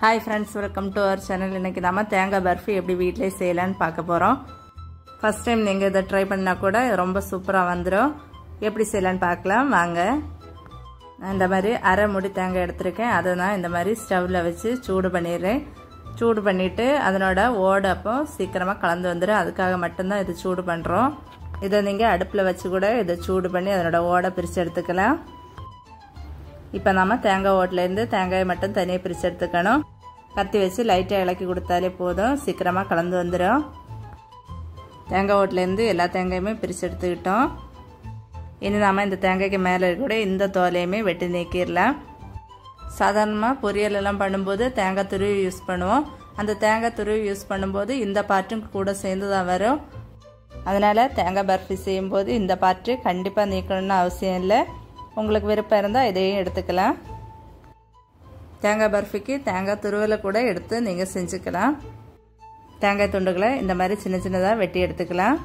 Hi friends, welcome to our channel. இன்னைக்கு நாம தேங்காய் பர்ஃபி எப்படி வீட்லயே செய்யலாம்னு பார்க்க போறோம். ஃபர்ஸ்ட் டைம் நீங்க இத ட்ரை பண்ணா கூட ரொம்ப சூப்பரா வந்துரும். எப்படி செய்யலாம்னு பார்க்கலாம் வாங்க. நான் இந்த மாதிரி அரை மூடி தேங்காய் எடுத்துர்க்கேன். அதை நான் இந்த மாதிரி ஸ்டவ்ல வச்சு சூடு பண்ணிறேன். சூடு பண்ணிட்டு அதனோட ஓடு அப்போ சீக்கிரமா கலந்து வந்துரும். அதுக்காக மட்டும் தான் இது சூடு பண்றோம். இத நீங்க அடுப்புல வச்சு கூட இத சூடு பண்ணி அதனோட ஓட பிரிச்சு எடுத்துக்கலாம். இப்போ நாம தேங்காய் ஓட்ல இருந்து தேங்காயை மட்டும் தனியா பிரிச்சு எடுத்துக்கணும். கத்தி வச்சு லைட்டா இளக்கி கொடுத்தாலே போதும், சீக்கிரமா கலந்து வந்துரும். தேங்காய் ஓட்ல இருந்து எல்லா தேங்காயுமே பிரிச்சு எடுத்துக்கிட்டோம். இனி நாம இந்த தேங்காய்க்கு மேல கூட இந்த தோலையுமே வெட்டி நீக்கிடலாம். சாதாரணமா பொரியல் எல்லாம் பண்ணும்போது தேங்காய் துருவி யூஸ் பண்ணுவோம். அந்த தேங்காய் துருவி யூஸ் பண்ணும்போது இந்த பார்ட்டும் கூட சேர்ந்து தான் வரும். அதனால தேங்காய் பர்ஃபி செய்யும்போது இந்த பார்ட் கண்டிப்பா நீக்கணும்னு அவசியம் இல்லை. உங்களுக்கு விருப்பம் இருந்தால் இதையும் எடுத்துக்கலாம். தேங்காய் பர்ஃபிக்கு தேங்காய் துருவலை கூட எடுத்து நீங்கள் செஞ்சுக்கலாம். தேங்காய் துண்டுகளை இந்த மாதிரி சின்ன சின்னதாக வெட்டி எடுத்துக்கலாம்.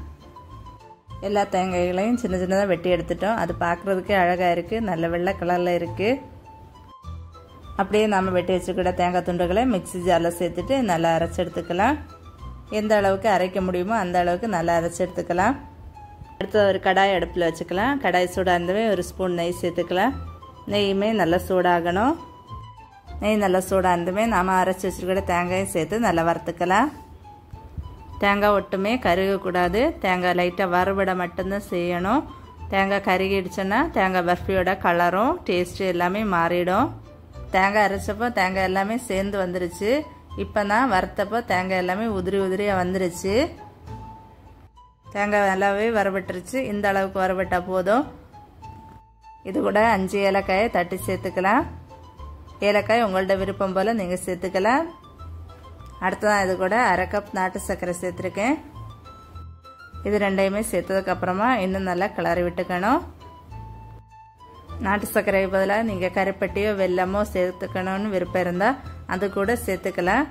எல்லா தேங்காய்களையும் சின்ன சின்னதாக வெட்டி எடுத்துட்டோம். அது பார்க்குறதுக்கே அழகாக இருக்குது, நல்ல வெள்ளை கலரில் இருக்குது. அப்படியே நாம் வெட்டி வச்சுக்கிட்ட தேங்காய் துண்டுகளை மிக்ஸி ஜாரில் சேர்த்துட்டு நல்லா அரைச்சி எடுத்துக்கலாம். எந்த அளவுக்கு அரைக்க முடியுமோ அந்த அளவுக்கு நல்லா அரைச்சி எடுத்துக்கலாம். அடுத்து ஒரு கடாய் அடுப்பில் வச்சுக்கலாம். கடாய் சூடாக இருந்தவே ஒரு ஸ்பூன் நெய் சேர்த்துக்கலாம். நெய்யுமே நல்லா சூடாகணும். நெய் நல்லா சூடாக இருந்தவே நாம் அரைச்சி வச்சுருக்கிற தேங்காயும் சேர்த்து நல்லா வறுத்துக்கலாம். தேங்காய் ஒட்டுமே கருகக்கூடாது. தேங்காய் லைட்டாக வறுபட மட்டும்தான் செய்யணும். தேங்காய் கருகிடுச்சுன்னா தேங்காய் பர்ஃபியோட கலரும் டேஸ்ட்டு எல்லாமே மாறிடும். தேங்காய் அரைச்சப்போ தேங்காய் எல்லாமே சேர்ந்து வந்துருச்சு. இப்போ தான் வறுத்தப்போ தேங்காய் எல்லாமே உதிரி உதிரியாக வந்துருச்சு. தேங்காய் நல்லாவே வறுபட்டுருச்சு. இந்த அளவுக்கு வறுபட்டா போதும். இது கூட 5 ஏலக்காயை தட்டி சேர்த்துக்கலாம். ஏலக்காய் உங்கள்ட்ட விருப்பம் போல் நீங்கள் சேர்த்துக்கலாம். அடுத்ததான் இது கூட அரை கப் நாட்டு சர்க்கரை சேர்த்துருக்கேன். இது ரெண்டையுமே சேர்த்ததுக்கப்புறமா இன்னும் நல்லா கிளறி விட்டுக்கணும். நாட்டு சர்க்கரை பதிலாக நீங்கள் கருப்பட்டியோ வெல்லமோ சேர்த்துக்கணும்னு விருப்பம் இருந்தால் அது கூட சேர்த்துக்கலாம்.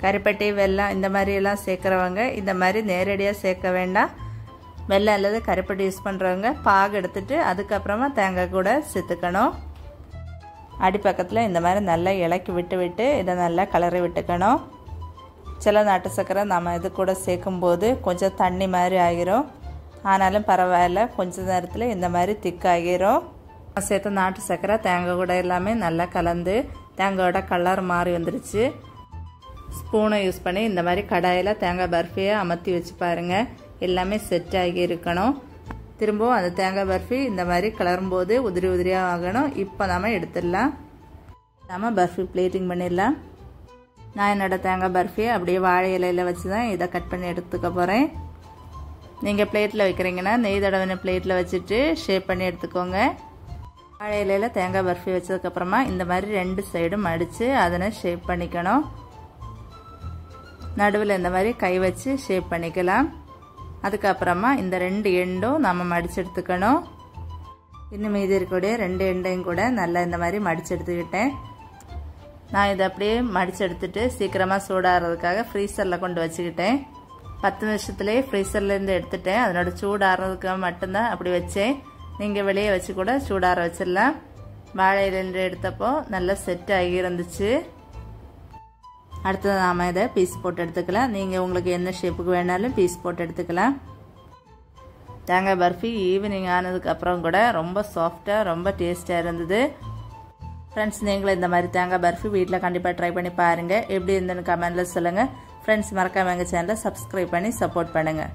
கருப்பட்டி வெல்லம் இந்த மாதிரி எல்லாம் சேர்க்குறவங்க இந்த மாதிரி நேரடியாக சேர்க்க வேண்டாம். வெல்லம் அல்லது கருப்பட்டி யூஸ் பண்ணுறவங்க பாகு எடுத்துட்டு அதுக்கப்புறமா தேங்காய் கூட சேர்த்துக்கணும். அடிப்பக்கத்தில் இந்த மாதிரி நல்லா இலக்கி விட்டு இதை நல்லா கிளறி விட்டுக்கணும். சில நாட்டு சர்க்கரை நம்ம இது கூட சேர்க்கும்போது கொஞ்சம் தண்ணி மாதிரி ஆகிரும். ஆனாலும் பரவாயில்ல, கொஞ்ச நேரத்தில் இந்த மாதிரி திக்காகிரும். சேர்த்த நாட்டு சர்க்கரை தேங்காய் கூட எல்லாமே நல்லா கலந்து தேங்காயோட கலர் மாறி வந்துருச்சு. ஸ்பூனை யூஸ் பண்ணி இந்த மாதிரி கடாயில் தேங்காய் பர்ஃபியை அமர்த்தி வச்சு பாருங்கள். எல்லாமே செட் ஆகி இருக்கணும். திரும்பவும் அந்த தேங்காய் பர்ஃபி இந்த மாதிரி கிளறும்போது உதிரி உதிரியாக ஆகணும். இப்போ நாம் எடுத்துடலாம். நாம் பர்ஃபி பிளேட்டிங் பண்ணிடலாம். நான் என்னோடய தேங்காய் பர்ஃபியை அப்படியே வாழை இலையில் வச்சு தான் இதை கட் பண்ணி எடுத்துக்க போகிறேன். நீங்கள் பிளேட்டில் வைக்கிறீங்கன்னா நெய் தடவின பிளேட்டில் வச்சுட்டு ஷேப் பண்ணி எடுத்துக்கோங்க. வாழை இலையில் தேங்காய் பர்ஃபி வச்சதுக்கப்புறமா இந்த மாதிரி 2 சைடும் மடித்து அதனை ஷேப் பண்ணிக்கணும். நடுவில் இந்த மாதிரி கை வச்சு ஷேப் பண்ணிக்கலாம். அதுக்கப்புறமா இந்த 2 எண்டும் நம்ம மடிச்சு எடுத்துக்கணும். இன்னும் மீதி இருக்கக்கூடிய 2 எண்டையும் கூட நல்லா இந்த மாதிரி மடிச்சு எடுத்துக்கிட்டேன். நான் இதை அப்படியே மடிச்சு எடுத்துட்டு சீக்கிரமாக சூடாகிறதுக்காக ஃப்ரீசரில் கொண்டு வச்சுக்கிட்டேன். 10 நிமிஷத்துலேயே ஃப்ரீசர்லேருந்து எடுத்துட்டேன். அதனோட சூடாகிறதுக்கு மட்டும்தான் அப்படி வச்சேன். நீங்கள் வெளியே வச்சு கூட சூடாற வச்சிடலாம். வாழை இலையில எடுத்தப்போ நல்லா செட் ஆகி இருந்துச்சு. அடுத்தது நாம் இதை பீஸ் போட்டு எடுத்துக்கலாம். நீங்கள் உங்களுக்கு என்ன ஷேப்புக்கு வேணாலும் பீஸ் போட்டு எடுத்துக்கலாம். தேங்காய் பர்ஃபி ஈவினிங் ஆனதுக்கப்புறம் கூட ரொம்ப சாஃப்டாக ரொம்ப டேஸ்ட்டாக இருந்தது. ஃப்ரெண்ட்ஸ், நீங்களும் இந்த மாதிரி தேங்காய் பர்ஃபி வீட்டில் கண்டிப்பாக ட்ரை பண்ணி பாருங்கள். எப்படி இருந்துன்னு கமெண்டில் சொல்லுங்கள். ஃப்ரெண்ட்ஸ், மறக்காம எங்கள் சேனலை சப்ஸ்கிரைப் பண்ணி சப்போர்ட் பண்ணுங்கள்.